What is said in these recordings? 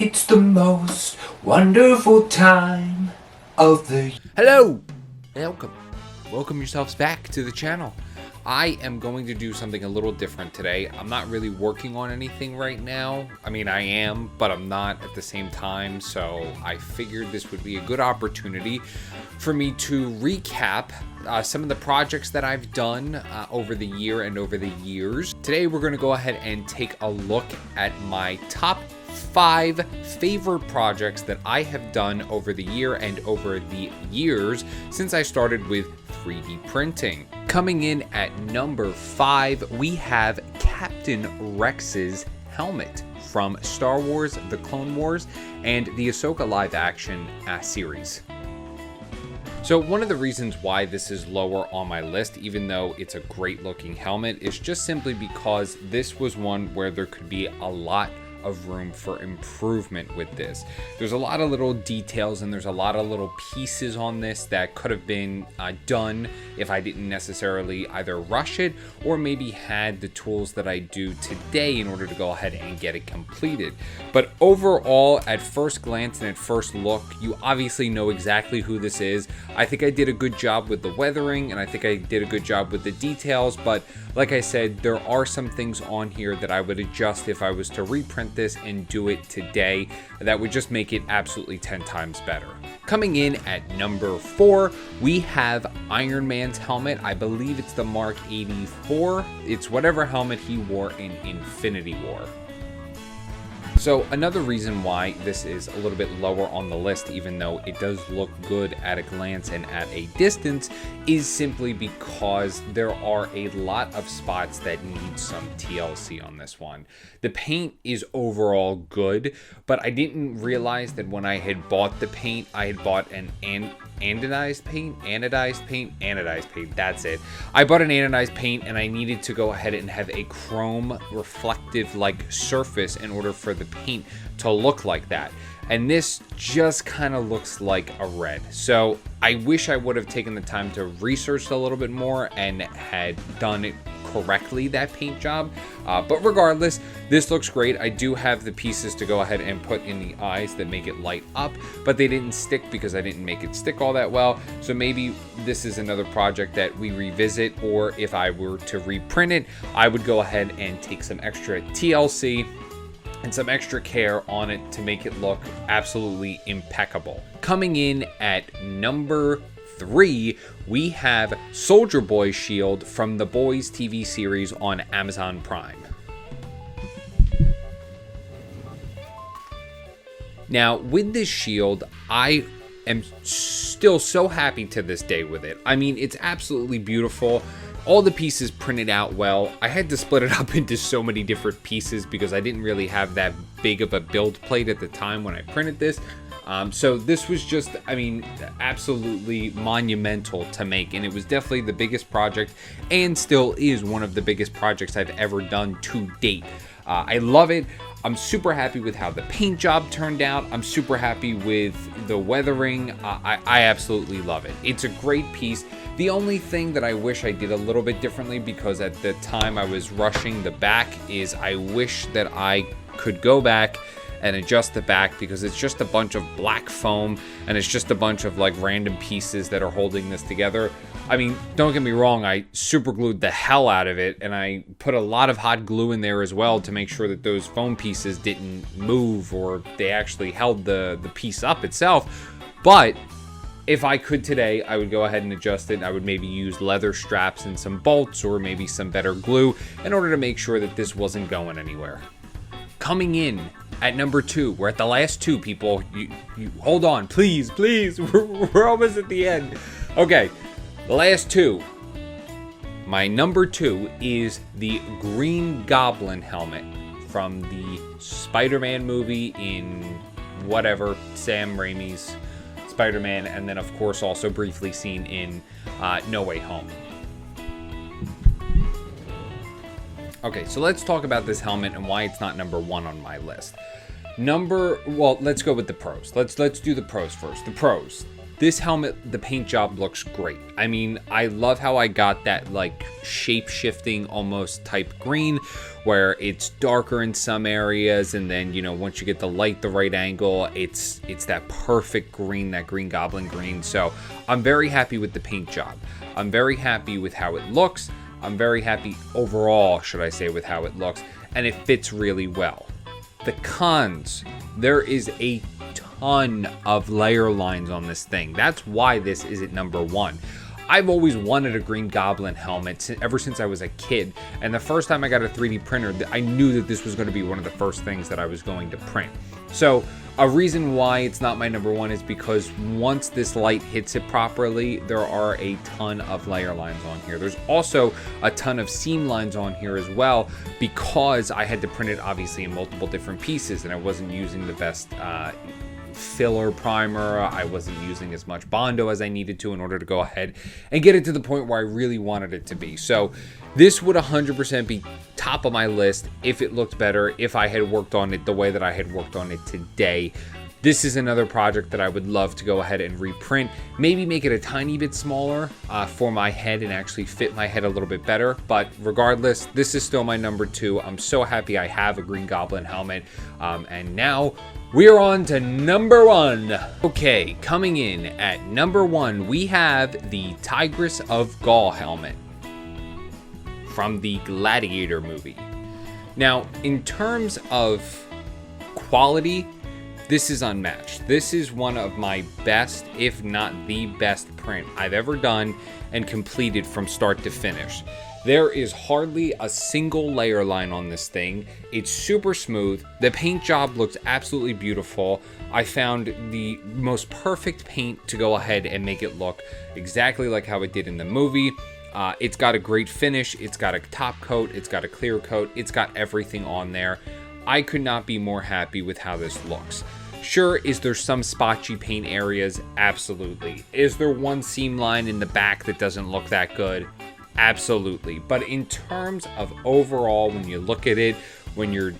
It's the most wonderful time of the... Hello! Welcome yourselves back to the channel. I am going to do something a little different today. I'm not really working on anything right now. I mean, I am, but I'm not at the same time. So I figured this would be a good opportunity for me to recap some of the projects that I've done over the year and over the years. Today, we're going to go ahead and take a look at my top 5 favorite projects that I have done over the year and over the years since I started with 3D printing. Coming in at number 5, we have Captain Rex's helmet from Star Wars: The Clone Wars and the Ahsoka live action series. So one of the reasons why this is lower on my list, even though it's a great looking helmet, is just simply because this was one where there could be a lot of room for improvement with this. There's a lot of little details and there's a lot of little pieces on this that could have been done if I didn't necessarily either rush it or maybe had the tools that I do today in order to go ahead and get it completed. But overall, at first glance and at first look, you obviously know exactly who this is. I think I did a good job with the weathering and I think I did a good job with the details, but like I said, there are some things on here that I would adjust if I was to reprint this and do it today that would just make it absolutely 10 times better. Coming in at number 4, we have Iron Man's helmet. I believe it's the Mark 84. It's whatever helmet he wore in Infinity War. So another reason why this is a little bit lower on the list, even though it does look good at a glance and at a distance, is simply because there are a lot of spots that need some TLC on this one. The paint is overall good, but I didn't realize that when I had bought the paint, I had bought an anodized paint, that's it. I bought an anodized paint and I needed to go ahead and have a chrome reflective like surface in order for the paint to look like that. And this just kind of looks like a red. So I wish I would have taken the time to research a little bit more and had done it correctly, that paint job. But regardless, this looks great. I do have the pieces to go ahead and put in the eyes that make it light up, but they didn't stick because I didn't make it stick all that well. So maybe this is another project that we revisit, or if I were to reprint it, I would go ahead and take some extra TLC and some extra care on it to make it look absolutely impeccable. Coming in at number 3, we have Soldier Boy's shield from The Boys TV series on Amazon Prime. Now, with this shield, I am still so happy to this day with it. I mean, it's absolutely beautiful. All the pieces printed out well. I had to split it up into so many different pieces because I didn't really have that big of a build plate at the time when I printed this. So this was just, I mean, absolutely monumental to make, and it was definitely the biggest project and still is one of the biggest projects I've ever done to date. I love it. I'm super happy with how the paint job turned out. I'm super happy with the weathering. I absolutely love it. It's a great piece. The only thing that I wish I did a little bit differently, because at the time I was rushing the back, is I wish that I could go back and adjust the back, because it's just a bunch of black foam and it's just a bunch of like random pieces that are holding this together. I mean, don't get me wrong, I super glued the hell out of it and I put a lot of hot glue in there as well to make sure that those foam pieces didn't move or they actually held the piece up itself. But if I could today, I would go ahead and adjust it. I would maybe use leather straps and some bolts or maybe some better glue in order to make sure that this wasn't going anywhere. Coming in at number 2, we're at the last 2, people. You hold on, please. We're almost at the end. Okay, the last 2. My number 2 is the Green Goblin helmet from the Spider-Man movie in whatever, Sam Raimi's Spider-Man, and then of course also briefly seen in No Way Home. Okay, so let's talk about this helmet and why it's not number 1 on my list. Well, let's go with the pros. Let's do the pros first. The pros. This helmet, the paint job looks great. I mean, I love how I got that like shape-shifting almost type green where it's darker in some areas, and then, you know, once you get the light the right angle, it's that perfect green, that Green Goblin green. So I'm very happy with the paint job. I'm very happy with how it looks. I'm very happy overall, should I say, with how it looks, and it fits really well. The cons, there is a ton of layer lines on this thing. That's why this is at number 1. I've always wanted a Green Goblin helmet ever since I was a kid, and the first time I got a 3D printer, I knew that this was going to be one of the first things that I was going to print. So a reason why it's not my number 1 is because once this light hits it properly, there are a ton of layer lines on here. There's also a ton of seam lines on here as well, because I had to print it obviously in multiple different pieces, and I wasn't using the best filler primer. I wasn't using as much Bondo as I needed to in order to go ahead and get it to the point where I really wanted it to be. So this would 100% be top of my list if it looked better, if I had worked on it the way that I had worked on it today. This is another project that I would love to go ahead and reprint, maybe make it a tiny bit smaller for my head and actually fit my head a little bit better. But regardless, this is still my number 2. I'm so happy I have a Green Goblin helmet. And now we're on to number 1. Okay, coming in at number 1, we have the Tigress of Gaul helmet from the Gladiator movie. Now, in terms of quality, this is unmatched. This is one of my best, if not the best print I've ever done and completed from start to finish. There is hardly a single layer line on this thing. It's super smooth. The paint job looks absolutely beautiful. I found the most perfect paint to go ahead and make it look exactly like how it did in the movie. It's got a great finish. It's got a top coat. It's got a clear coat. It's got everything on there. I could not be more happy with how this looks. Sure, is there some spotchy paint areas? Absolutely. Is there one seam line in the back that doesn't look that good? Absolutely. But in terms of overall, when you look at it, when you're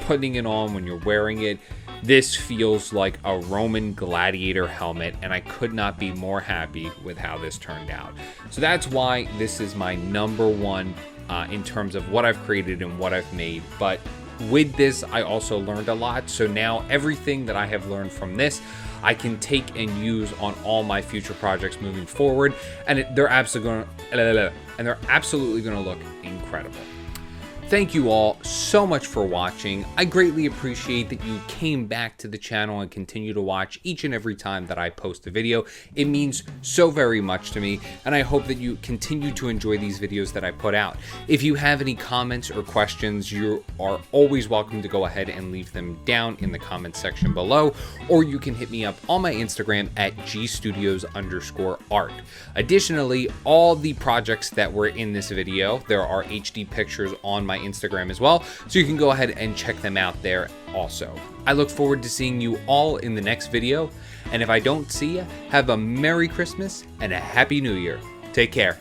putting it on, when you're wearing it, this feels like a Roman gladiator helmet, and I could not be more happy with how this turned out. So that's why this is my number 1 in terms of what I've created and what I've made. But with this, I also learned a lot. So now everything that I have learned from this, I can take and use on all my future projects moving forward, and they're absolutely going to look incredible. Thank you all so much for watching. I greatly appreciate that you came back to the channel and continue to watch each and every time that I post a video. It means so very much to me, and I hope that you continue to enjoy these videos that I put out. If you have any comments or questions, you are always welcome to go ahead and leave them down in the comments section below, or you can hit me up on my Instagram at gstudios_art. Additionally, all the projects that were in this video, there are HD pictures on my Instagram as well, so you can go ahead and check them out there also. I look forward to seeing you all in the next video, and if I don't see you, have a Merry Christmas and a Happy New Year. Take care.